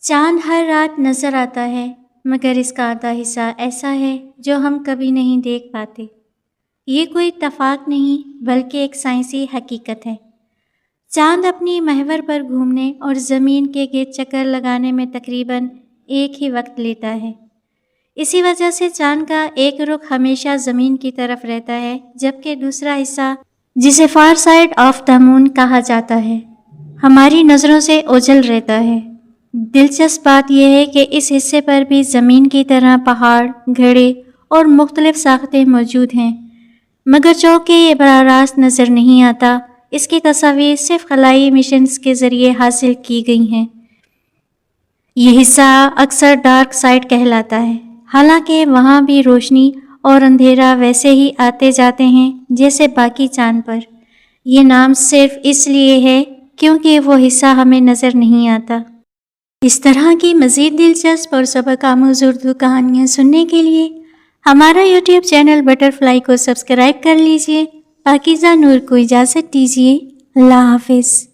چاند ہر رات نظر آتا ہے، مگر اس کا آدھا حصہ ایسا ہے جو ہم کبھی نہیں دیکھ پاتے۔ یہ کوئی اتفاق نہیں بلکہ ایک سائنسی حقیقت ہے۔ چاند اپنی محور پر گھومنے اور زمین کے گرد چکر لگانے میں تقریباً ایک ہی وقت لیتا ہے۔ اسی وجہ سے چاند کا ایک رخ ہمیشہ زمین کی طرف رہتا ہے، جبکہ دوسرا حصہ، جسے فار سائڈ آف دا مون کہا جاتا ہے، ہماری نظروں سے اوجھل رہتا ہے۔ دلچسپ بات یہ ہے کہ اس حصے پر بھی زمین کی طرح پہاڑ، گھڑے اور مختلف ساختیں موجود ہیں، مگر چونکہ یہ براہ راست نظر نہیں آتا، اس کی تصاویر صرف خلائی مشنز کے ذریعے حاصل کی گئی ہیں۔ یہ حصہ اکثر ڈارک سائڈ کہلاتا ہے، حالانکہ وہاں بھی روشنی اور اندھیرا ویسے ہی آتے جاتے ہیں جیسے باقی چاند پر۔ یہ نام صرف اس لیے ہے کیونکہ وہ حصہ ہمیں نظر نہیں آتا۔ اس طرح کی مزید دلچسپ اور سبق آموز اردو کہانیاں سننے کے لیے ہمارا یوٹیوب چینل بٹر فلائی کو سبسکرائب کر لیجیے۔ پاکیزہ نور کو اجازت دیجیے۔ اللہ حافظ۔